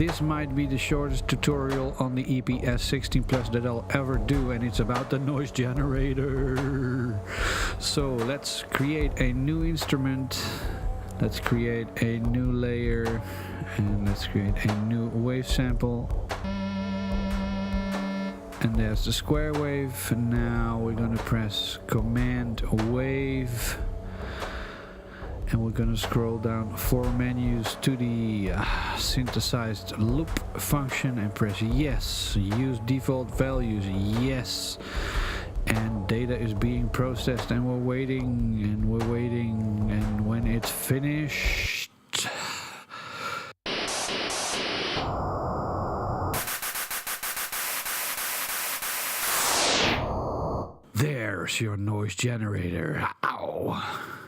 This might be the shortest tutorial on the EPS-16 Plus that I'll ever do, and it's about the noise generator. So let's create a new instrument, let's create a new layer, and let's create a new wave sample. And there's the square wave. Now we're going to press Command Wave. And we're going to scroll down 4 menus to the synthesized loop function and press yes. Use default values, yes. And data is being processed, and we're waiting and we're waiting, and when it's finished, there's your noise generator. Ow.